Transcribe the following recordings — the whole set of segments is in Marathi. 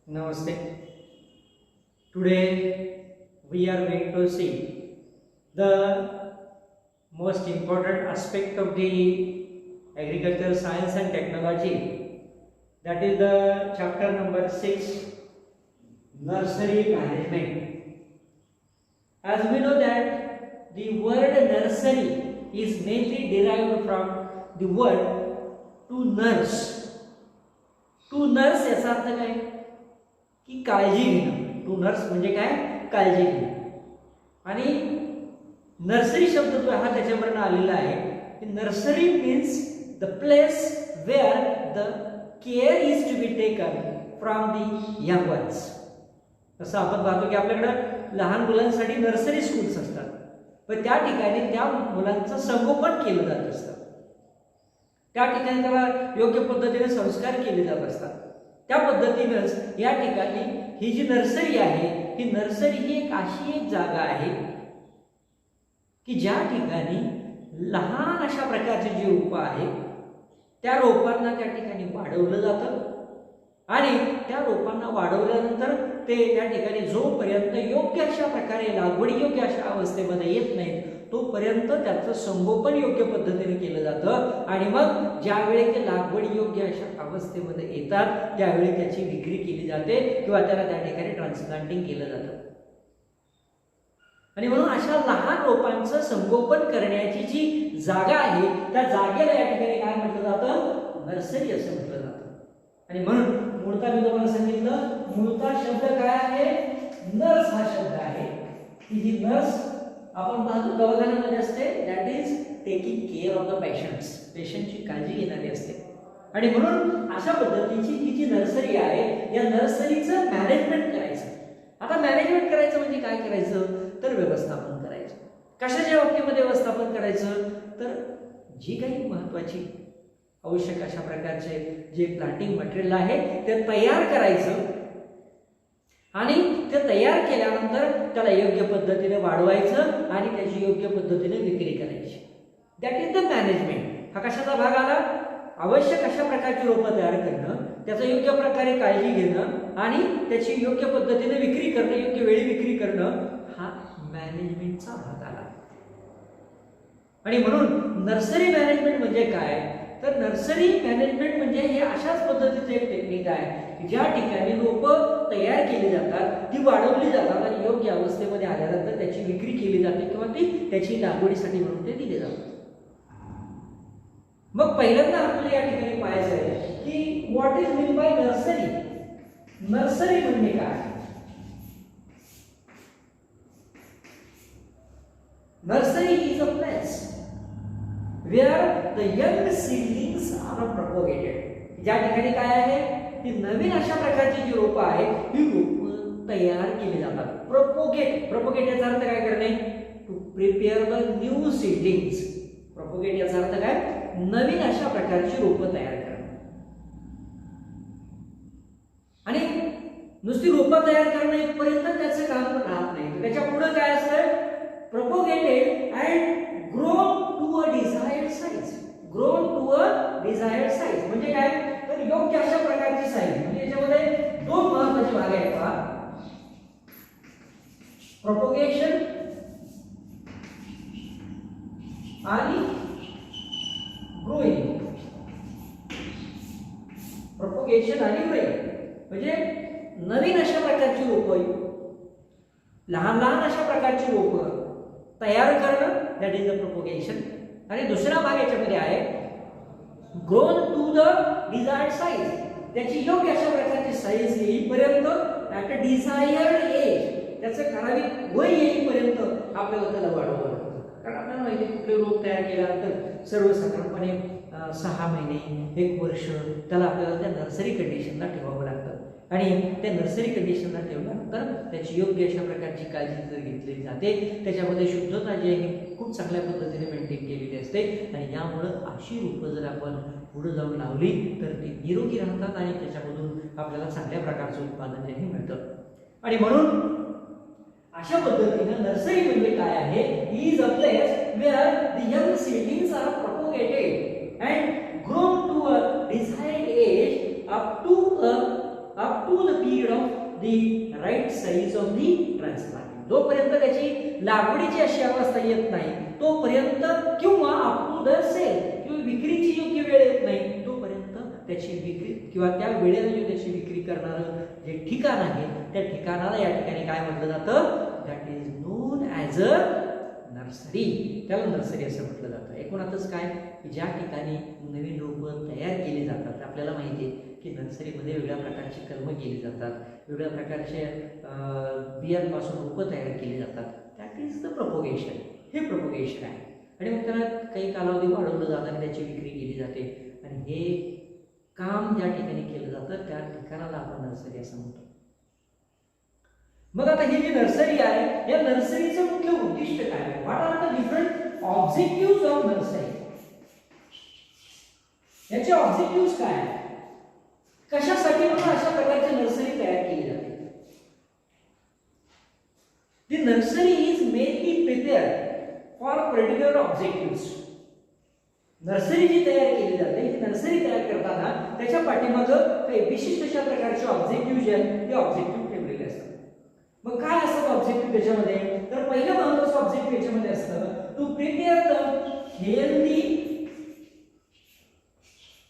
Namaste. Today we are going to see the most important aspect of the agriculture science and technology, that is the chapter number 6, nursery management. As we know that the word nursery is mainly derived from the word to nurse. To nurse याचा अर्थ काय की काळजी घेणं. टू नर्स म्हणजे काय, काळजी घेणं. आणि नर्सरी शब्द जो हा त्याच्यावरून आलेला आहे की nursery means the place where the care is to be taken from the young ones. तसं आपण पाहतो की आपल्याकडं लहान मुलांसाठी नर्सरी स्कूल्स असतात, पण त्या ठिकाणी त्या मुलांचं संगोपन केलं जात असतं. त्या ठिकाणी त्याला योग्य पद्धतीने संस्कार केले जात असतात. त्या पद्धतीनेच या ठिकाणी ही जी नर्सरी आहे, ही नर्सरी ही अशी एक जागा आहे की ज्या ठिकाणी लहान अशा प्रकारचे जे रोपं आहेत त्या रोपांना त्या ठिकाणी वाढवलं जातं आणि त्या रोपांना वाढवल्यानंतर ते त्या ठिकाणी जोपर्यंत योग्य अशा प्रकारे लागवडी योग्य अशा अवस्थेमध्ये येत नाहीत तोपर्यंत त्याचं संगोपन योग्य पद्धतीने केलं जातं. आणि मग ज्यावेळी ते लागवडी योग्य अशा अवस्थेमध्ये येतात त्यावेळी त्याची विक्री केली जाते किंवा त्याला त्या ठिकाणी ट्रान्सप्लांटिंग केलं जातं. आणि म्हणून अशा लहान रोपांचं संगोपन करण्याची जी जागा आहे त्या जागेला या ठिकाणी काय म्हटलं जातं, नर्सरी असं म्हटलं जातं. आणि म्हणून मूळता मी तुम्हाला सांगितलं, मूळता शब्द काय आहे, नर्स हा शब्द आहे. की जी नर्स आपण पाहतो दवाखान्यामध्ये असते, that is taking care of the patients, पेशंटची काळजी घेणारी असते. आणि म्हणून अशा पद्धतीची ही जी नर्सरी आहे या नर्सरीचं मॅनेजमेंट करायचं. आता मॅनेजमेंट करायचं म्हणजे काय करायचं, तर व्यवस्थापन करायचं. कशाच्या बाबतीमध्ये व्यवस्थापन करायचं, तर जी काही महत्वाची आवश्यक अशा प्रकारचे जे प्लांटिंग मटेरियल आहे ते तयार करायचं आणि ते तयार केल्यानंतर त्याला योग्य पद्धतीने वाढवायचं आणि त्याची योग्य पद्धतीने विक्री करायची. That is the management. हा कशाचा भाग आला, आवश्यक अशा प्रकारची रोपं तयार करणं, त्याचं योग्य प्रकारे काळजी घेणं आणि त्याची योग्य पद्धतीने विक्री करणं, योग्य वेळी विक्री करणं, हा मॅनेजमेंटचा भाग आला. आणि म्हणून नर्सरी मॅनेजमेंट म्हणजे काय, तर नर्सरी मॅनेजमेंट म्हणजे हे अशाच पद्धतीचं एक टेक्निक आहे की ज्या ठिकाणी रोपं तयार केली जातात, ती वाढवली जातात आणि योग्य अवस्थेमध्ये आल्यानंतर त्याची विक्री केली जाते किंवा ती त्याची लागवडीसाठी म्हणून ते दिले जातात. मग पहिल्यांदा आपल्याला या ठिकाणी पाहायचं आहे की what is mean by nursery. Nursery म्हणजे काय, nursery is a place where the young seedlings are propagated. ज्या ठिकाणी काय आहे की नवीन अशा प्रकारची जी रोपं आहेत ही रोपं तयार केली जातात. प्रोपोगेट याचा अर्थ काय करणे, to prepare the new seedlings. Propagate याचा अर्थ काय, नवीन अशा प्रकारची रोपं तयार करणे. आणि नुसती रोपं तयार करणं इथपर्यंत त्याचं काम राहत नाही, त्याच्या पुढे काय असतं, propagated and grown to a desired size. Grown to a desired size म्हणजे काय, तर योग्य अशा प्रकारची साईज. म्हणजे याच्यामध्ये दोन महत्त्वाचे भाग आहेत पहा, प्रोपोगेशन आणि ग्रोइंग. प्रोपोगेशन आणि ग्रोइंग म्हणजे नवीन अशा प्रकारची रोपं, लहान लहान अशा प्रकारची रोपं तयार करणं, दॅट इज द प्रोपोगेशन. आणि दुसरा भाग याच्यामध्ये आहे grown to the desired size. त्याची योग्य अशा प्रकारची साईज येईपर्यंत, ॲट अ डिझायर्ड एज, त्याचं ठराविक वय येईपर्यंत आपल्याला त्याला वाढवावं लागतं. कारण आपल्याला माहिती आहे कुठले रोप तयार केल्यानंतर सर्वसाधारणपणे 6 महिने 1 वर्ष त्याला आपल्याला त्या नर्सरी कंडिशनला ठेवावं लागतं. आणि त्या नर्सरी कंडिशनला ठेवल्यानंतर त्याची योग्य अशा प्रकारची काळजी जर घेतली जाते, त्याच्यामध्ये शुद्धता जी आहे खूप चांगल्या पद्धतीने मेंटेन केलेली असते. आणि यामुळं अशी रोपं जर आपण पुढे जाऊन लावली तर ती निरोगी राहतात आणि त्याच्यामधून आपल्याला चांगल्या प्रकारचं उत्पादनही मिळतं. आणि म्हणून अशा पद्धतीनं नर्सरी म्हणजे काय आहे, is a place where the young seedlings are propagated and grown to a desired age up to a up to the period of the right size of the transplant. जोपर्यंत त्याची लागवडीची अशी अवस्था येत नाही तोपर्यंत, किंवा अप टू द सेल, किंवा विक्रीची योग्य वेळ येत नाही तोपर्यंत त्याची विक्री किंवा त्या वेळेला जो त्याची विक्री करणारं जे ठिकाण आहे त्या ठिकाणाला या ठिकाणी काय म्हटलं जातं? That is non as a nursery. त्याला नर्सरी असं म्हटलं जातं. एकूणातच काय की ज्या ठिकाणी नवीन रोपं तयार केली जातात, आपल्याला माहिती आहे की नर्सरीमध्ये वेगळ्या प्रकारची कलमं केली जातात, वेगळ्या प्रकारच्या बियांपासून रोपं तयार केली जातात. That is the propagation. हे प्रपोगेशन आहे. आणि मग त्याला काही कालावधी वाढवलं जातं आणि त्याची विक्री केली जाते. आणि हे काम ज्या ठिकाणी केलं जातं त्या ठिकाणाला आपण नर्सरी असं म्हणतो. मग आता ही जी नर्सरी आहे या नर्सरीचं मुख्य उद्दिष्ट काय आहे? What are the different objectives of nursery? याचे ऑब्जेक्टिव्हज काय आहेत? कशासाठी म्हणून अशा प्रकारची नर्सरी तयार केली जाते? The nursery is mainly prepared for particular objectives. Nursery जी तयार केली जाते ही नर्सरी तयार करताना त्याच्या पाठीमागं काही विशिष्ट अशा प्रकारचे ऑब्जेक्टिव्ह जे आहेत ते ऑब्जेक्टिव्ह ठेवलेले असतात. मग काय असतात ऑब्जेक्टिव्ह त्याच्यामध्ये? तर पहिलं महत्त्वाचं ऑब्जेक्टिव्ह याच्यामध्ये असतं to prepare the healthy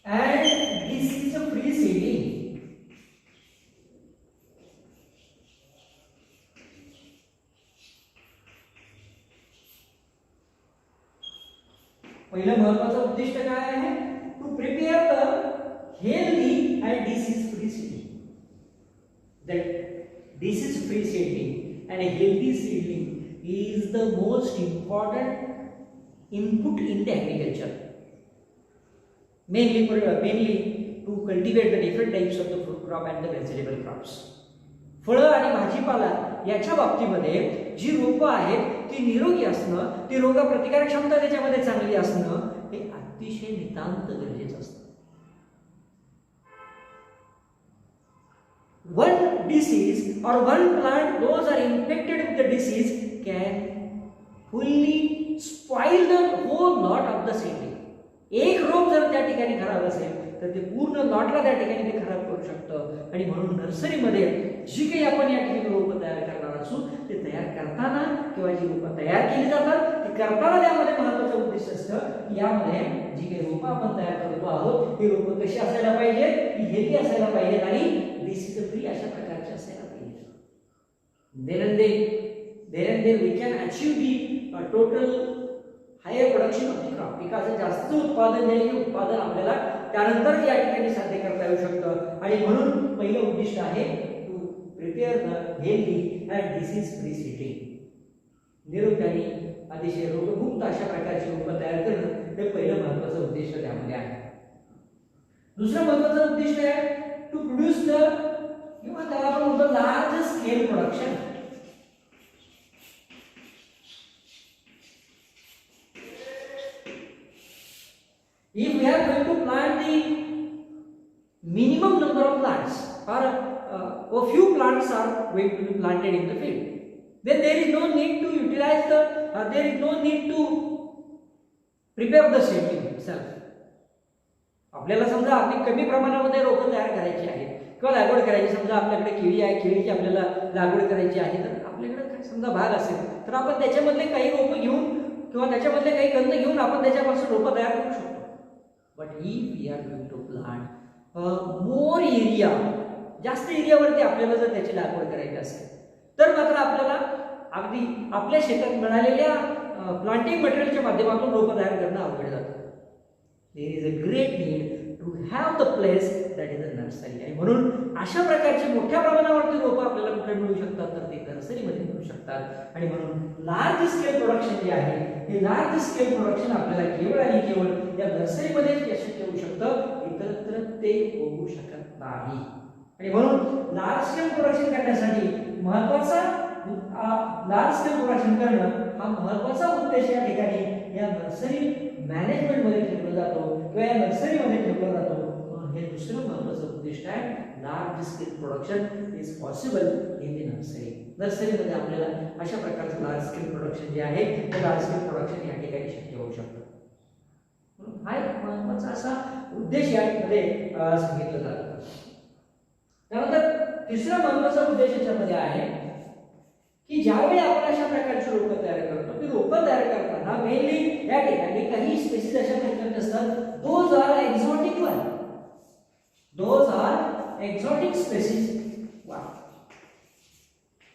and disease free seeding. पहिलं महत्त्वाचं उद्दिष्ट काय आहे? To prepare the healthy and disease free seeding. That disease free seedling and healthy seedling is the most important input in the agriculture, mainly to cultivate the different types of the fruit crop and the vegetable crops. फळं आणि भाजीपाला याच्या बाबतीमध्ये जी रोपं आहेत ती निरोगी असणं, ती रोगप्रतिकारक क्षमता त्याच्यामध्ये चांगली असणं हे अतिशय नितांत गरजेचं असतं. One disease or one plant, those are infected with the disease, can fully spoil the whole lot of the seedling. एक रोप जर त्या ठिकाणी खराब असेल तर ते पूर्ण लॉटला त्या ठिकाणी ते खराब करू शकतं. आणि म्हणून नर्सरीमध्ये जी काही आपण या ठिकाणी रोपं तयार करणार असू ते तयार करताना किंवा जी रोपं तयार केली जातात ती करताना त्यामध्ये महत्त्वाचं उद्देश असतं की यामध्ये जी काही रोपं आपण तयार करतो आहोत ही रोपं कशी असायला पाहिजे, ती हेल्दी असायला पाहिजेत आणि डिसीज फ्री अशा प्रकारचे असायला पाहिजे. then we can achieve the total higher production of the crop. पिकाचं जास्त उत्पादन जे आहे उत्पादन आपल्याला त्यानंतर या ठिकाणी साध्य करता येऊ शकतं. आणि म्हणून पहिलं उद्दिष्ट आहे to prepare the healthy and disease free seeding. निरोगी आणि अतिशय रोगमुक्त अशा प्रकारची रोपं तयार करणं हे पहिलं महत्त्वाचं उद्दिष्ट त्यामध्ये आहे. दुसरं महत्त्वाचं उद्दिष्ट आहे टू प्रोड्यूस द किंवा त्याला आपण म्हणतो large scale production. If we are going to plant the minimum number of plants or a few plants are going to be planted in the field, then there is no need to utilize the there is no need to prepare the seedling itself. आपल्याला समजा अगदी कमी प्रमाणामध्ये रोपं तयार करायची आहेत किंवा लागवड करायची, समजा आपल्याकडे केळी आहे, केळीची आपल्याला लागवड करायची आहे, तर आपल्याकडे समजा भाग असेल तर आपण त्याच्यामधले काही रोपं घेऊन किंवा त्याच्यामधले काही कंद घेऊन आपण त्याच्यापासून रोपं तयार करू शकतो. But if we are going to plant more area, जास्त एरियावरती आपल्याला जर त्याची लागवड करायची असेल तर मात्र आपल्याला अगदी आपल्या शेतात मिळालेल्या प्लांटिंग मटेरियलच्या माध्यमातून रोपं तयार करणं अवघड जातं. There is a great need to have the place that is a nursery. आणि म्हणून अशा प्रकारची मोठ्या प्रमाणावरती रोपं आपल्याला कुठे मिळू शकतात तर ते नर्सरीमध्ये मिळू शकतात. आणि म्हणून लार्ज स्केल प्रोडक्शन जे आहे हे लार्ज स्केल प्रोडक्शन आपल्याला केवळ आणि केवळ या नर्सरीमध्ये यशस्वी होऊ शकतं, इतरत्र ते होऊ शकत नाही. आणि म्हणून लार्ज स्केल प्रोडक्शन करण्यासाठी लार्ज स्केल प्रोडक्शन करणं हा महत्त्वाचा उद्देश या ठिकाणी या नर्सरी मॅनेजमेंटमध्ये ठेवला जातो किंवा या नर्सरीमध्ये ठेवला जातो. हे दुसरं महत्त्वाचं उद्दिष्ट आहे. Large scale production is possible in the nursery. नर्सरीमध्ये आपल्याला अशा प्रकारचं लार्ज स्केल प्रोडक्शन जे आहे ते लार्ज स्केल प्रोडक्शन या ठिकाणी शक्य होऊ शकतं. हा एक महत्त्वाचा असा उद्देश यामध्ये सांगितलं जातं. त्यानंतर तिसरा महत्त्वाचा उद्देश याच्यामध्ये आहे की ज्यावेळी आपण अशा प्रकारची रोपं तयार करतो, ती रोपं तयार करताना मेनली या ठिकाणी काही स्पेसिस अशा प्रकारचे असतात, those are exotic one, those are exotic species.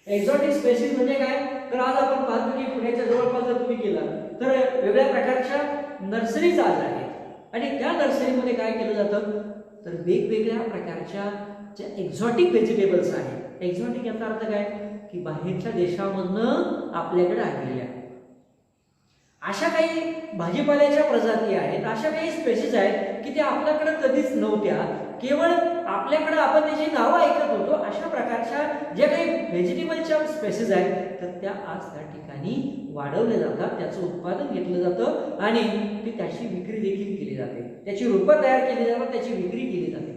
Exotic species म्हणजे काय, तर आज आपण पाहतो की पुण्याच्या जवळपास जर तुम्ही गेला तर वेगळ्या प्रकारच्या नर्सरीज आज आहेत आणि त्या नर्सरीमध्ये काय केलं जातं, तर वेगवेगळ्या प्रकारच्या ज्या एक्झॉटिक व्हेजिटेबल्स आहेत. एक्झॉटिक याचा अर्थ काय की बाहेरच्या देशामधनं आपल्याकडे आलेल्या अशा काही भाजीपाल्याच्या प्रजाती आहेत, अशा काही स्पेसिस आहेत की त्या आपल्याकडे कधीच नव्हत्या, केवळ आपल्याकडे आपण त्याची नावं ऐकत होतो. अशा प्रकारच्या ज्या काही व्हेजिटेबलच्या स्पेसिस आहेत तर त्या आज त्या ठिकाणी वाढवल्या जातात, त्याचं उत्पादन घेतलं जातं आणि त्याची विक्री देखील केली जाते, त्याची रोपं तयार केली जातात, त्याची विक्री केली जाते.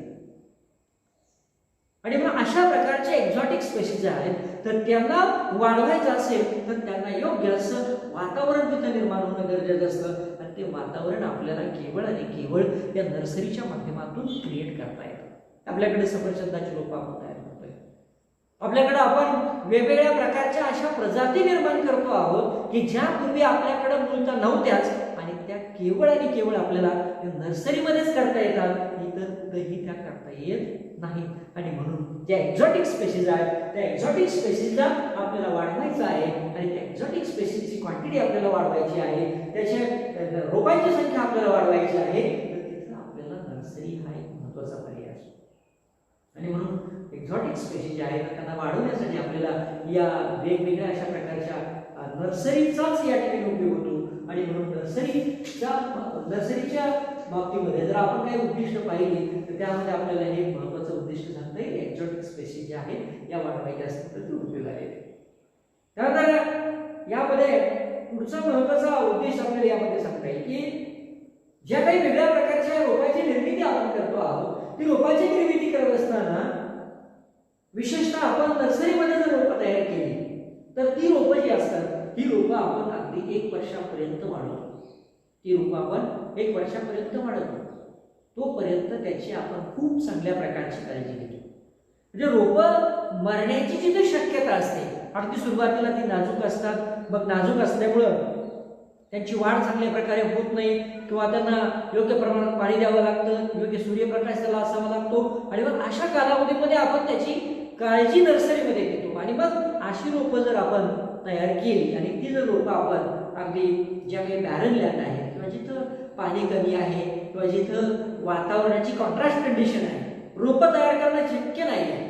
आणि मग अशा प्रकारचे एक्झॉटिक स्पेसिस आहेत तर त्यांना वाढवायचं असेल तर त्यांना योग्य असं वातावरण तिथं निर्माण होणं गरजेचं असतं आणि ते वातावरण आपल्याला केवळ आणि केवळ या नर्सरीच्या माध्यमातून क्रिएट करता येतं. आपल्याकडे सफरचंदाची रोपं आपण तयार करतोय, आपल्याकडे आपण वेगवेगळ्या प्रकारच्या अशा प्रजाती निर्माण करतो आहोत की ज्या पूर्वी आपल्याकडे मूलतः नव्हत्याच आणि त्या केवळ आणि केवळ आपल्याला नर्सरीमध्येच करता येतात, इतर कुठेही त्या करता येत नाही. आणि म्हणून ज्या एक्झॉटिक स्पेसिस आहेत त्या एक्झॉटिक स्पेसिसला आपल्याला वाढवायचं आहे आणि त्या एक्झॉटिक स्पेसिसची क्वांटिटी आपल्याला वाढवायची आहे, त्याच्या रोपांची संख्या आपल्याला वाढवायची आहे, तर तिथं आपल्याला नर्सरी हा एक महत्त्वाचा पर्याय असतो. आणि म्हणून एक्झॉटिक स्पेसिस जे आहेत त्यांना वाढवण्यासाठी आपल्याला या वेगवेगळ्या अशा प्रकारच्या नर्सरीचाच या ठिकाणी उपयोग होतो. आणि म्हणून नर्सरीच्या बाबतीमध्ये जर आपण काही उद्दिष्ट पाहिली तर त्यामध्ये आपल्याला हे महत्त्वाचं उद्दिष्ट सांगता येईल, एक्झॉटिक स्पेसिस जे आहेत या वाढवायच्या असतील तर ते उपयोगाला येते. त्यानंतर यामध्ये पुढचा महत्त्वाचा उद्देश आपल्याला यामध्ये सांगता येईल की ज्या काही वेगळ्या प्रकारच्या रोपाची निर्मिती आपण करतो आहोत, ती रोपाची निर्मिती करत असताना विशेषतः आपण नर्सरीमध्ये जर रोपं तयार केली तर ती रोपं जी असतात ही रोपं आपण अगदी 1 वर्षापर्यंत वाढवतो. ती रोपं आपण 1 वर्षापर्यंत वाढवतो, तोपर्यंत त्याची आपण खूप चांगल्या प्रकारची काळजी घेतो. म्हणजे रोपं मरण्याची जिथे शक्यता असते, अगदी सुरुवातीला ती नाजूक असतात, मग नाजूक असल्यामुळं त्यांची वाढ चांगल्या प्रकारे होत नाही किंवा त्यांना योग्य प्रमाणात पाणी द्यावं लागतं, योग्य सूर्यप्रकाश त्याला असावा लागतो आणि मग अशा कालावधीमध्ये आपण त्याची काळजी नर्सरीमध्ये घेतो. आणि मग अशी रोपं जर आपण तयार केली आणि ती जर रोपं आपण अगदी ज्या काही बॅरन लँड आहे किंवा जिथं पाणी कमी आहे किंवा जिथं वातावरणाची कॉन्ट्रास्ट कंडिशन आहे, रोपं तयार करणं शक्य नाही आहे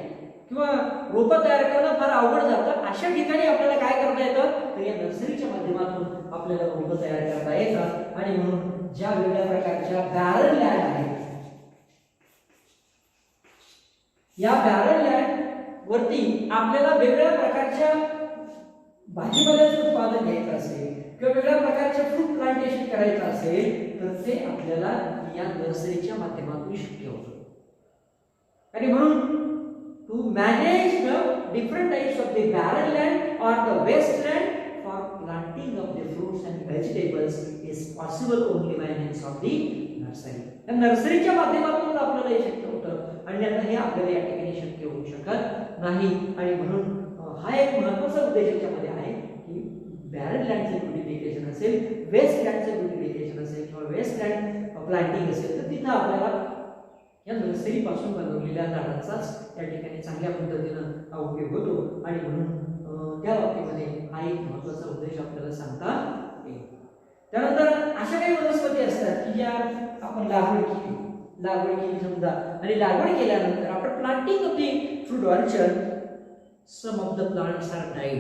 किंवा रोपं तयार करणं फार अवघड जातं, अशा ठिकाणी आपल्याला काय करता येतं, तर या नर्सरीच्या माध्यमातून आपल्याला रोपं तयार करता येतात. आणि म्हणून ज्या वेगळ्या प्रकारच्या बॅरन लँड आहेत, या बॅरन लँड वरती आपल्याला वेगवेगळ्या प्रकारच्या भाजीपाल्याचं उत्पादन घ्यायचं असेल किंवा वेगळ्या प्रकारचे फ्रूट प्लांटेशन करायचं असेल तर ते आपल्याला या नर्सरीच्या माध्यमातून शक्य होतं. आणि म्हणून to manage the different types of the barren land or the wasteland for planting of the fruits and vegetables is possible only by means of the nursery. या नर्सरीच्या माध्यमातून आपल्याला हे शक्य होतं आणि आता हे आपल्याला या ठिकाणी शक्य होऊ शकत नाही. आणि म्हणून हा एक महत्त्वाचा उद्देश याच्यामध्ये आहे की बॅरन लँडचे ब्युटिफिकेशन असेल, वेस्ट लँडचे ब्युटिफिकेशन असेल किंवा वेस्ट लँड प्लांटिंग असेल तर तिथं आपल्याला या नर्सरी पासून बनवलेल्या झाडांचाच त्या ठिकाणी चांगल्या पद्धतीनं हा उपयोग होतो. आणि म्हणून त्या बाबतीमध्ये हा एक महत्त्वाचा उद्देश आपल्याला सांगता येईल. त्यानंतर अशा काही वनस्पती असतात की ज्या आपण लागवड केली समजा आणि लागवड केल्यानंतर आपण planting of the fruit orchard, some of the plants are died.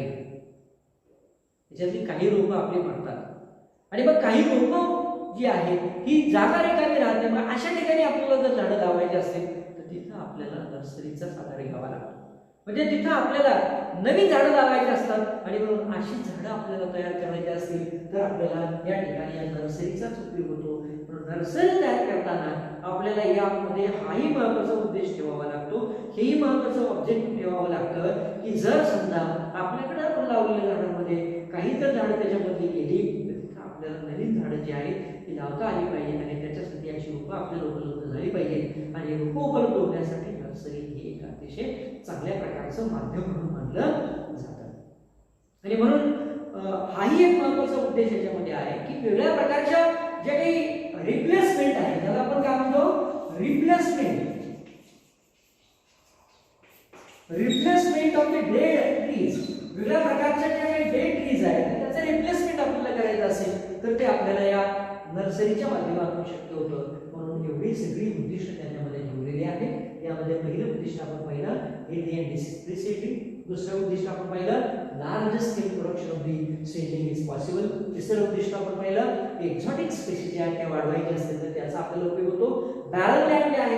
याच्यातली काही रोपं आपली मरतात आणि मग काही रोपं जी आहे ही जागा रिकामी राहते. मग अशा ठिकाणी आपल्याला जर झाडं लावायची असतील तर तिथं आपल्याला नर्सरीचाच आधार घ्यावा लागतो. म्हणजे तिथं आपल्याला नवीन झाडं लावायची असतात आणि म्हणून अशी झाडं आपल्याला तयार करायची असतील तर आपल्याला या ठिकाणी या नर्सरीचाच उपयोग होतो. नर्सरी तयार करताना आपल्याला यामध्ये हाही महत्त्वाचा उद्देश ठेवावा लागतो, हेही महत्त्वाचं ऑब्जेक्टिव्ह ठेवावं लागतं की जर समजा आपल्याकडे आपण लावलेल्या झाडांमध्ये काही जर झाडं त्याच्यामध्ये गेली तर तिथं आपल्याला नवीन झाडं जी आहेत ती लावता आली पाहिजे आणि त्याच्यासाठी अशी रोपं आपल्याला उपलब्ध झाली पाहिजे. आणि रोपं उपलब्ध होण्यासाठी नर्सरी ही एक अतिशय प्रकारचं माध्यम म्हणून मानलं जातं. आणि म्हणून हाही एक महत्त्वाचा उद्देश याच्यामध्ये आहे की वेगळ्या प्रकारच्या ज्या काही रिप्लेसमेंट आहे, त्याला आपण काय म्हणतो, replacement of the dead trees. वेगळ्या प्रकारच्या ज्या काही डेड ट्रीज आहेत त्याचं रिप्लेसमेंट आपल्याला करायचं असेल तर ते आपल्याला या नर्सरीच्या माध्यमातून शक्य होतं. म्हणून एवढी सगळी उद्दिष्ट त्याच्यामध्ये ठेवलेली आहेत. यामध्ये पहिलं उद्दिष्ट आपण पाहिलं हेल्दी अँड डिसीज सेटिंग. दुसरं उद्दिष्ट आपण पाहिलं large scale production of the setting is possible. तिसरं उद्दिष्ट आपण पाहिलं एक्झॉटिक स्पेसीज ज्या त्या वाढवायच्या असतील तर त्याचा आपल्याला उपयोग होतो. बॅरल लँड जे आहे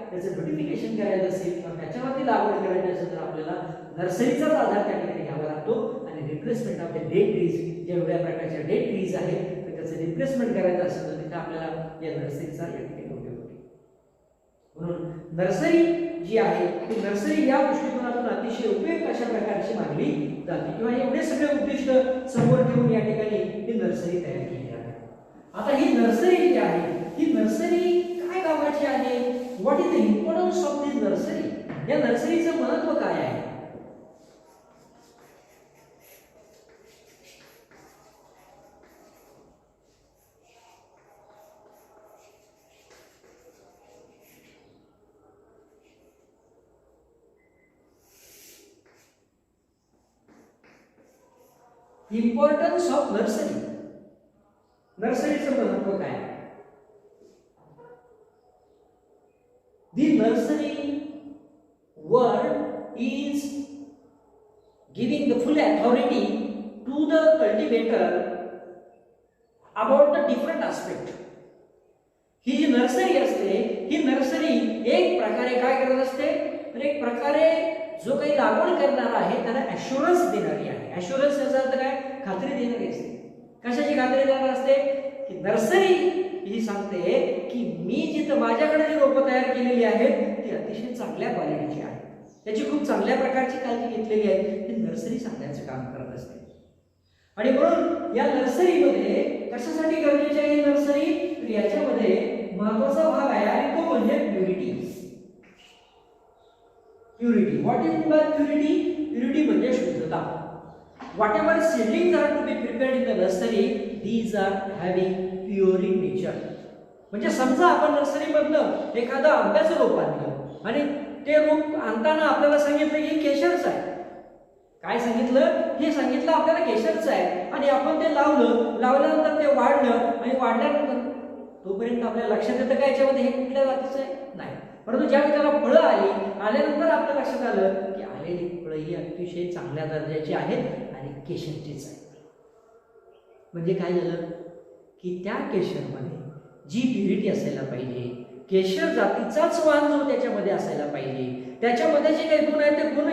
त्याचं ब्युटिफिकेशन करायचं असेल किंवा त्याच्यावरती लागवड करायची असेल तर आपल्याला नर्सरीचाच आधार त्या ठिकाणी घ्यावा लागतो. आणि replacement of the dead trees, ज्या वेगळ्या प्रकारच्या डेड ट्रीज आहेत तर त्याचं रिप्लेसमेंट करायचं असेल तर तिथे आपल्याला या नर्सरीचा या ठिकाणी उपयोग होतो. म्हणून नर्सरी जी आहे ती नर्सरी या दृष्टिकोनातून अतिशय उपयुक्त अशा प्रकारची मानली जाते किंवा एवढे सगळे उद्दिष्ट समोर ठेवून या ठिकाणी ही नर्सरी तयार केली आहे. आता ही नर्सरी जी आहे ही नर्सरी काय कामाची आहे, what is the importance of this nursery, या नर्सरीचं महत्त्व काय आहे. इम्पॉर्टन्स ऑफ नर्सरी, नर्सरीचं महत्त्व काय. The nursery word is giving the full authority to the cultivator about the different aspect. ही जी नर्सरी असते ही नर्सरी एक प्रकारे काय करत असते तर एक प्रकारे जो काही लागवड करणार आहे त्याला ॲश्युरन्स देणारी आहे. ॲश्युरन्स याचा अर्थ काय, खात्री देणारी असते. कशाची खात्री देणार असते की नर्सरी ही सांगते की मी जिथं माझ्याकडे जी रोपं तयार केलेली आहेत ती अतिशय चांगल्या क्वालिटीची आहेत, त्याची खूप चांगल्या प्रकारची काळजी घेतलेली आहे, ही नर्सरी सांगण्याचं काम करत असते. आणि म्हणून या नर्सरीमध्ये कशासाठी गरजेची आहे ही नर्सरी, तर याच्यामध्ये महत्त्वाचा भाग आहे आणि तो म्हणजे purity. Purity, what is by purity, purity म्हणजे शुद्धता. Whatever seedlings are to be prepared in the nursery, these are having pure in nature. म्हणजे समजा आपण नर्सरीमधनं एखादं आंब्याचं रोप आणलं आणि ते रोप आणताना आपल्याला सांगितलं की केशरचं आहे. काय सांगितलं, हे सांगितलं आपल्याला केशरचं आहे आणि आपण ते लावलं, लावल्यानंतर ते वाढलं आणि वाढल्यानंतर तोपर्यंत आपल्या लक्षात येतं का याच्यामध्ये हे कुठल्या जातीचं आहे, नाही. परंतु ज्यावेळी त्याला फळं आली, आल्यानंतर आपल्या लक्षात आलं की आलेली फळं ही अतिशय चांगल्या दर्जाची आहेत आणि केशरचीच आहे. म्हणजे काय झालं की त्या केशरमध्ये जी प्युरिटी असायला पाहिजे, केशर जातीचाच वाण जो त्याच्यामध्ये असायला पाहिजे, त्याच्यामध्ये जे काही गुण आहेत ते गुण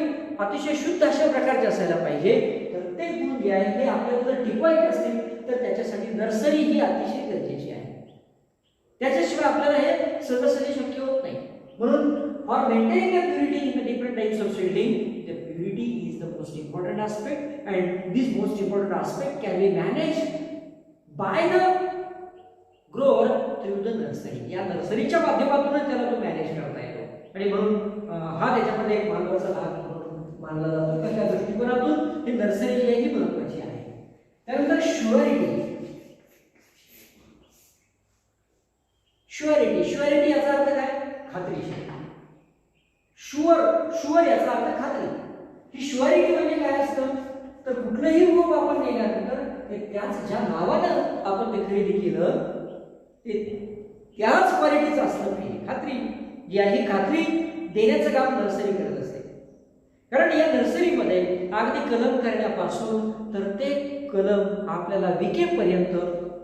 अतिशय शुद्ध अशा प्रकारचे असायला पाहिजे. तर ते गुण जे आहे हे आपल्याला जर टिकवायचे असतील तर त्याच्यासाठी नर्सरी ही अतिशय गरजेची आहे. त्याच्याशिवाय आपल्याला हे सहजासहजी शक्य होत नाही. म्हणून for maintaining the purity in the different types of seedling, the purity is the most important aspect and this most important aspect can be managed by the grower through the nursery. या नर्सरीच्या माध्यमातूनच त्याला तो मॅनेज करता येतो. आणि म्हणून हा त्याच्यामध्ये एक महत्त्वाचा भाग म्हणून मानला जातो. त्या दृष्टिकोनातून ही नर्सरी जी आहे ही महत्त्वाची आहे. त्यानंतर शुअरिटी. शुअरिटी याचा अर्थ काय, खात्रीशीर. शुअर याचा अर्थ खात्री. ही शुअरिटी म्हणजे काय असतं तर कुठलंही रोप आपण नेल्यानंतर ते त्याच ज्या नावानं आपण ते खरेदी केलं ते त्याच क्वालिटीचं असलं पाहिजे. खात्री जी आहे खात्री देण्याचं काम नर्सरी करत असते. कारण या नर्सरीमध्ये अगदी कलम करण्यापासून तर ते कलम आपल्याला विकेपर्यंत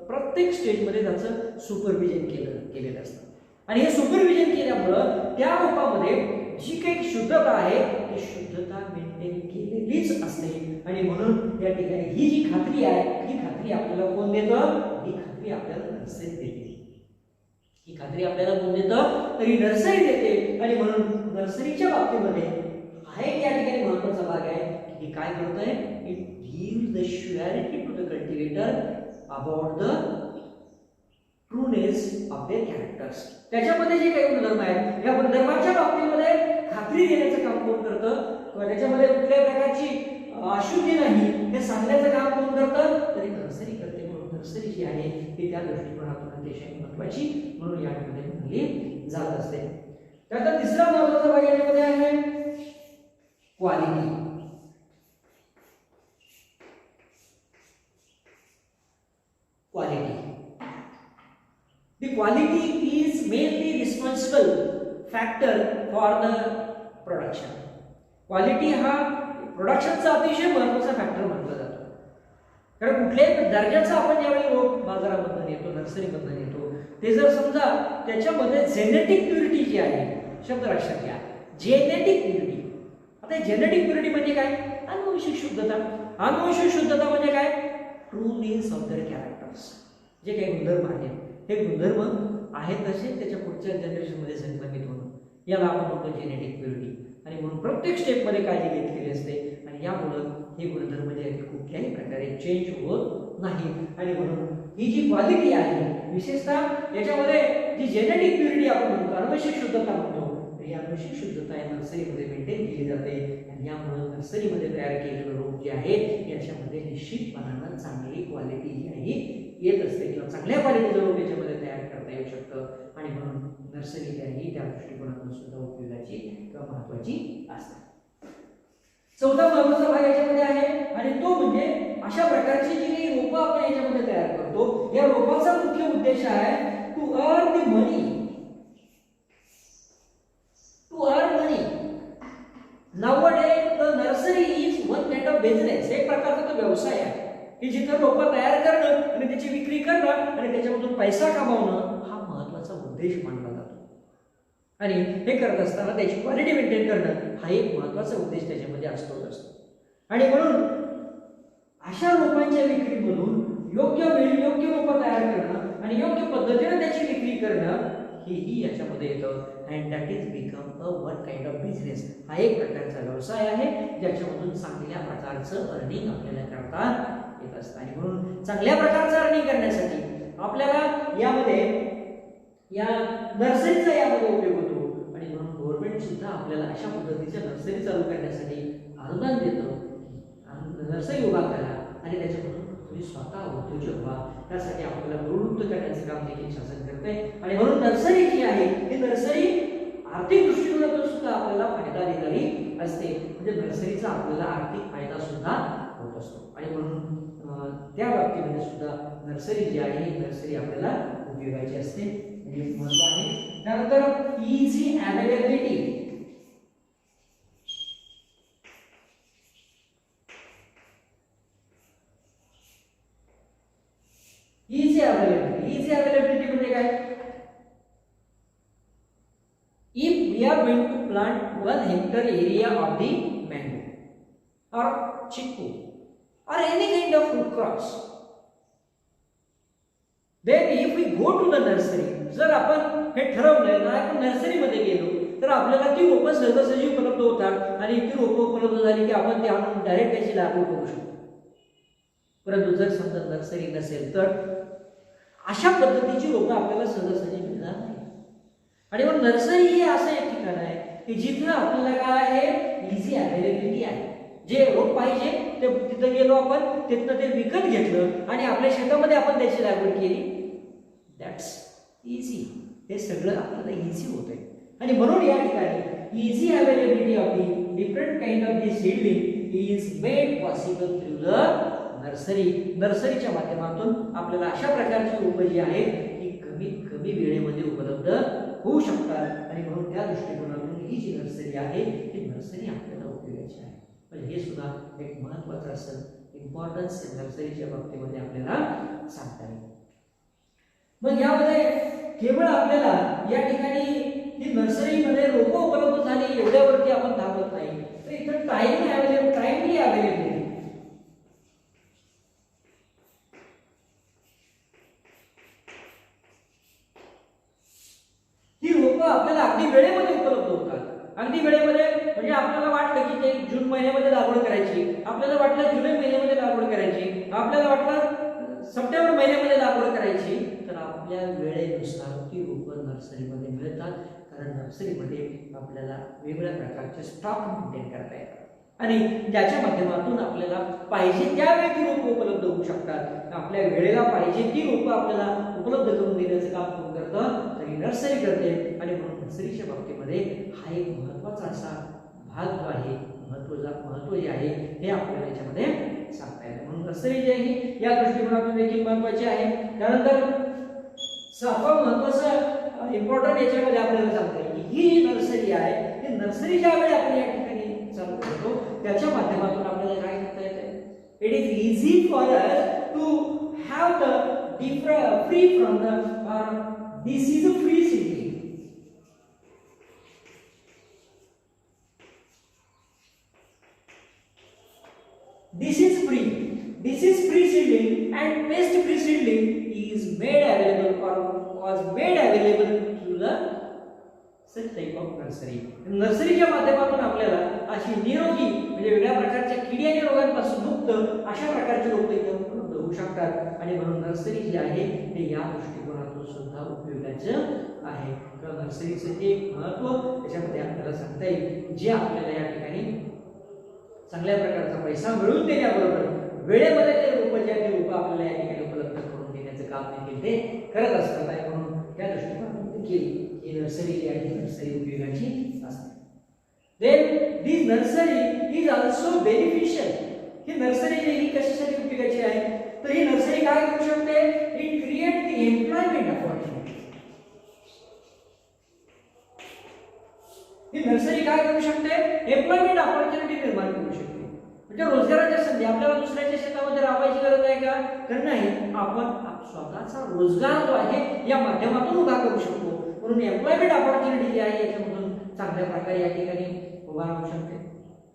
प्रत्येक स्टेजमध्ये त्याचं सुपरविजन केलेलं असतं. आणि हे सुपरविजन केल्यामुळं त्या रोपामध्ये जी काही शुद्धता आहे ती शुद्धता मेंटेन केलेलीच असते. आणि म्हणून या ठिकाणी ही जी खात्री आहे ही खात्री आपल्याला कोण देतं, ही खात्री आपल्याला नर्सरी देते. ही खात्री आपल्याला कोण देतं, तर ही नर्सरी देते. आणि म्हणून नर्सरीच्या बाबतीमध्ये हा एक या ठिकाणी महत्त्वाचा भाग आहे की काय करतोय, it gives the surety to the cultivator about the trueness of their characters. त्याच्यामध्ये जे काही गुणधर्म आहेत या गुणधर्माच्या बाबतीमध्ये खात्री देण्याचं काम कोण करतं किंवा त्याच्यामध्ये कुठल्याही प्रकारची अशुद्धी नाही हे सांगण्याचं काम कोण करतं, तरी नर्सरी करते. म्हणून नर्सरी जी आहे ती त्या दृष्टिकोनातून अतिशय महत्त्वाची म्हणून यामध्ये म्हणली जात असते. त्यानंतर तिसरा महत्त्वाचा भाग याच्यामध्ये आहे quality. The quality is mainly responsible factor for the production. Quality हा प्रोडक्शनचा अतिशय महत्त्वाचा फॅक्टर मानला जातो. कारण कुठल्याही दर्जाचा आपण ज्यावेळी रोप बाजारामधून येतो, नर्सरीमधून येतो, ते जर समजा त्याच्यामध्ये जेनेटिक प्युरिटी जी आहे, शब्द लक्षात घ्या, जेनेटिक प्युरिटी. आता जेनेटिक प्युरिटी म्हणजे काय, अनुवंशिक शुद्धता. अनुवंशिक शुद्धता म्हणजे काय, true means of their characters. जे काही गुणधर्म आहेत हे गुणधर्म आहेत तसे त्याच्या पुढच्या जनरेशनमध्ये संक्रमित होणं, याला आपण म्हणतो जेनेटिक प्युरिटी. आणि म्हणून प्रत्येक स्टेपमध्ये काळजी घेतलेली असते आणि यामुळे हे गुणधर्म जे आहेत कुठल्याही प्रकारे चेंज होत नाही. आणि म्हणून ही जी क्वालिटी आहे विशेषतः याच्यामध्ये जी जेनेटिक प्युरिटी आपण म्हणतो, अनुवंशिक शुद्धता म्हणतो, ही अनुवंशिक शुद्धता या नर्सरीमध्ये मेंटेन केली जाते. आणि यामुळे नर्सरीमध्ये तयार केलेलं रोप जे आहे याच्यामध्ये निश्चितपणानं चांगली क्वालिटी जी आहे येत असते किंवा चांगल्या क्वालिटीचं रोप याच्यामध्ये तयार करता येऊ शकतं. आणि म्हणून नर्सरी ही त्या दृष्टिकोनातून सुद्धा उपयोगाची किंवा महत्त्वाची असते. चौथा महत्त्वाचा भाग याच्यामध्ये आहे आणि तो म्हणजे अशा प्रकारची जी काही रोपं आपण याच्यामध्ये तयार करतो, या रोपाचा मुख्य उद्देश आहे to earn the money. To earn money. Nowadays the nursery is one kind of business. एक प्रकारचा तो व्यवसाय आहे की जिथं रोपं तयार करणं आणि त्याची विक्री करणं आणि त्याच्यामधून पैसा कमावणं हा महत्त्वाचा उद्देश मानला जातो. आणि हे करत असताना त्याची क्वालिटी मेंटेन करणं हा एक महत्त्वाचा उद्देश त्याच्यामध्ये असतो. आणि म्हणून अशा रोपांच्या विक्रीमधून योग्य वेळी योग्य रोपं तयार करणं आणि योग्य पद्धतीने त्याची विक्री करणं हेही याच्यामध्ये येतं. And that is become a one kind of business. हा एक प्रकारचा व्यवसाय आहे ज्याच्यामधून चांगल्या प्रकारचं अर्निंग आपल्याला करता येत असतं. आणि म्हणून चांगल्या प्रकारचं अर्निंग करण्यासाठी आपल्याला यामध्ये या नर्सरीचा यामध्ये उपयोग होतो. आणि म्हणून गव्हर्नमेंट सुद्धा आपल्याला अशा पद्धतीच्या नर्सरी चालू करण्यासाठी अनुदान देतं. नर्सरी उभा करा आणि त्याच्यामधून तुम्ही स्वतः उद्योजक व्हा. त्यासाठी आपल्याला प्रवृत्त करण्याचे काम देखील शासन करते. आणि म्हणून नर्सरी जी आहे ही नर्सरी आर्थिक दृष्टिकोनातून सुद्धा आपल्याला फायदा देणारी असते. म्हणजे नर्सरीचा आपल्याला आर्थिक फायदा सुद्धा होत असतो. आणि म्हणून त्या बाबतीमध्ये सुद्धा नर्सरी जी आहे ही नर्सरी आपल्याला उपयोगाची असते. म्हणजे महत्त्व आहे. त्यानंतर इझी अवेलेबिलिटी. इझी अवेलेबिलिटी म्हणजे काय, if we are going to plant 1 hectare area of the mango or chiku or any kind of fruit crops, then if we go to the nursery, जर आपण हे ठरवलं ना आपण नर्सरीमध्ये गेलो तर आपल्याला ती रोपं सहजासहजी उपलब्ध होतात आणि ती रोपं उपलब्ध झाली की आपण ती आणून डायरेक्ट त्याची लागवड करू शकतो. परंतु जर समजा नर्सरी नसेल तर अशा पद्धतीची रोपं आपल्याला सहजासहजी मिळणार नाही. आणि मग नर्सरी हे असं एक ठिकाण आहे की जिथे आपल्याला काय आहे, इझी अवेलेबिलिटी आहे. जे रोप पाहिजे ते तिथं गेलो आपण, तिथनं ते विकत घेतलं आणि आपल्या शेतामध्ये आपण त्याची लागवड केली. That's easy. हे सगळं आपल्याला इझी होतंय. आणि म्हणून या ठिकाणी easy availability of the different kind of the seedling is made possible through the nursery. नर्सरीच्या माध्यमातून आपल्याला अशा प्रकारची रोपं जी आहेत ती कमीत कमी वेळेमध्ये उपलब्ध होऊ शकतात. आणि म्हणून त्या दृष्टिकोनातून ही जी नर्सरी आहे ती नर्सरी आपल्याला उपयोगाची आहे. म्हणजे हे सुद्धा एक महत्त्वाचं असं इम्पॉर्टन्स नर्सरीच्या बाबतीमध्ये आपल्याला सांगता येईल. मग यामध्ये केवळ आपल्याला या ठिकाणी ही नर्सरीमध्ये रोपं उपलब्ध झाली एवढ्यावरती आपण थांबत नाही, तर इथं टाइमली अवेलेबल ही रोपं आपल्याला अगदी वेळेमध्ये उपलब्ध होतात. अगदी वेळेमध्ये म्हणजे आपल्याला वाटलं की ते जून महिन्यामध्ये लागवड करायची, आपल्याला वाटलं जुलै महिन्यामध्ये लागवड करायची, आपल्याला वाटलं सप्टेंबर महिन्यामध्ये लागवड करायची, तर आपल्या वेळेनुसार ती रोपं नर्सरीमध्ये मिळतात. कारण नर्सरीमध्ये आपल्याला वेगवेगळ्या प्रकारचे स्टॉक मेंटेन करता येतात आणि त्याच्या माध्यमातून आपल्याला पाहिजे त्यावेळी ती रोपं उपलब्ध होऊ शकतात. आपल्या वेळेला पाहिजे ती रोपं आपल्याला उपलब्ध करून देण्याचं काम कोण करतं, तर ही नर्सरी करते. आणि म्हणून नर्सरीच्या बाबतीमध्ये हा एक महत्त्वाचा असा भाग जो आहे, महत्त्व जे आहे हे आपल्याला याच्यामध्ये सांगता येतं. म्हणून नर्सरी जी आहे या दृष्टिकोनातून देखील महत्त्वाची आहे. त्यानंतर सर्वात महत्त्वाचं इम्पॉर्टंट याच्यामध्ये आपल्याला सांगता येईल की ही जी नर्सरी आहे, ही नर्सरी ज्यावेळी आपण या ठिकाणी चालू करतो त्याच्या माध्यमातून आपल्याला काय करता येतं, it is easy for us to have the free from the disease free seeding. Disease free seedling and pest free seedling is made available or was made available through the such type of nursery. नर्सरीच्या माध्यमातून आपल्याला अशी निरोगी म्हणजे वेगळ्या प्रकारच्या किडी आणि रोगांपासून मुक्त अशा प्रकारचे रोपं इथे उपलब्ध होऊ शकतात. आणि म्हणून नर्सरी जी आहे ते या दृष्टिकोनातून सुद्धा उपयोगाचं आहे. तर नर्सरीचं एक महत्त्व त्याच्यामध्ये आपल्याला सांगता येईल, जे आपल्याला या ठिकाणी चांगल्या प्रकारचा पैसा मिळवून देण्याबरोबर वेळेमध्ये ते रोपं जे आहेत ते रोपं आपल्याला या ठिकाणी उपलब्ध करून देण्याचं काम देखील ते करत असतात. आहे म्हणून त्या दृष्टिकोनातून देखील ही नर्सरी जी आहे नर्सरी उपयोगाची असते. Then this nursery is also beneficial. ही नर्सरी जी ही कशासाठी उपयोगाची आहे, तर ही नर्सरी काय करू शकते, it create the employment opportunity. ही नर्सरी काय करू शकते, एम्प्लॉयमेंट अपॉर्च्युनिटी निर्माण करू शकते. म्हणजे रोजगाराच्या संधी. आपल्याला दुसऱ्याच्या शेतामध्ये राबायची गरज आहे का, तर नाही, आपण स्वतःचा रोजगार जो आहे या माध्यमातून उभा करू शकतो. म्हणून एम्प्लॉयमेंट अपॉर्च्युनिटी जी आहे याच्यामधून चांगल्या प्रकारे या ठिकाणी उभा राहू शकते.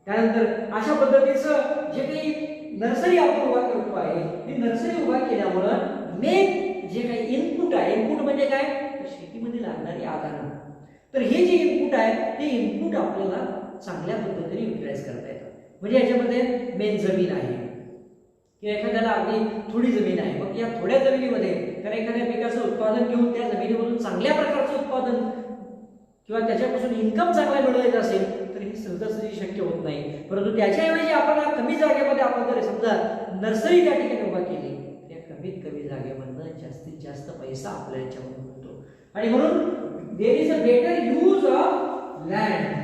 त्यानंतर अशा पद्धतीचं जे काही नर्सरी आपण उभा करतो आहे, ही नर्सरी उभा केल्यामुळं मेन जे काही इनपुट आहे, इनपुट म्हणजे काय, तर शेतीमध्ये लागणारी आधार. तर हे जे इनपुट आहे ते इनपुट आपल्याला चांगल्या पद्धतीने युटिलाइज करता येतं. म्हणजे याच्यामध्ये मेन जमीन आहे किंवा एखाद्याला अगदी थोडी जमीन आहे, मग या थोड्या जमिनीमध्ये त्याला एखाद्या पिकाचं उत्पादन घेऊन त्या जमिनीमधून चांगल्या प्रकारचं उत्पादन किंवा त्याच्यापासून इन्कम चांगला मिळवायचा असेल तर ही सहजासहजी शक्य होत नाही. परंतु त्याच्याऐवजी आपण कमी जागेमध्ये आपण जर समजा नर्सरी त्या ठिकाणी उभा केली, त्या कमीत कमी जागेमधनं जास्तीत जास्त पैसा आपल्या याच्यामध्ये मिळतो. आणि म्हणून there is a better use of land.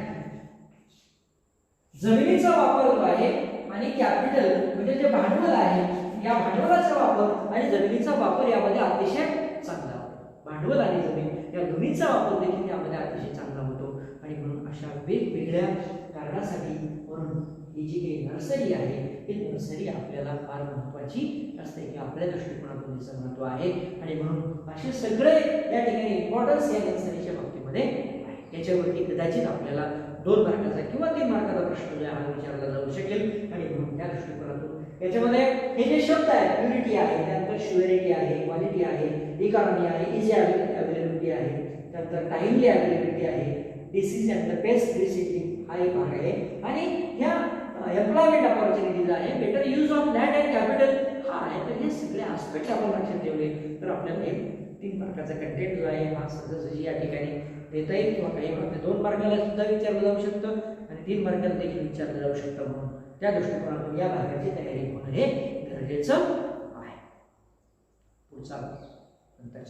जमिनीचा वापर जो आहे आणि कॅपिटल म्हणजे जे भांडवल आहे या भांडवलाचा वापर आणि जमिनीचा वापर यामध्ये अतिशय चांगला होतो. भांडवल आणि जमीन या दोन्हीचा वापर देखील यामध्ये अतिशय चांगला होतो. आणि म्हणून अशा वेगवेगळ्या कारणासाठी म्हणून ही जी काही नर्सरी आहे ही नर्सरी आपल्याला फार महत्त्वाची असते की आपल्या दृष्टिकोनातून तिचं महत्त्व आहे. आणि म्हणून असे सगळे या ठिकाणी इम्पॉर्टन्स या नर्सरीच्या बाबतीमध्ये आहे. याच्यावरती कदाचित आपल्याला 2 मार्काचा किंवा 3 मार्काचा प्रश्न जो आहे विचारला जाऊ शकेल. आणि म्हणून त्या दृष्टिकोनातून याच्यामध्ये हे जे शब्द आहेत, प्युरिटी आहे, त्यानंतर श्युअरिटी आहे, क्वालिटी आहे, इकॉनॉमी आहे, इझी अवेलेबिलिटी आहे, त्यानंतर टाइमली अवेलेबिलिटी आहे, disease and the paste free seeding हा एक भाग आहे. आणि ह्या एम्प्लॉयमेंट अपॉर्च्युनिटीज आहे, better use of land and capital हा आहे. तर हे सगळे आस्पेक्ट आपण लक्षात ठेवले तर आपल्याला हे 3 मार्काचा कंटेंट जो आहे हा सहजासहजी या ठिकाणी देता येईल किंवा काही मार्क 2 मार्काला सुद्धा विचारलं जाऊ शकतं आणि 3 मार्काला देखील विचारलं जाऊ शकतं. म्हणून त्या दृष्टिकोनातून या भागाची तयारी होणं हे गरजेचं आहे. पुढचा नंतर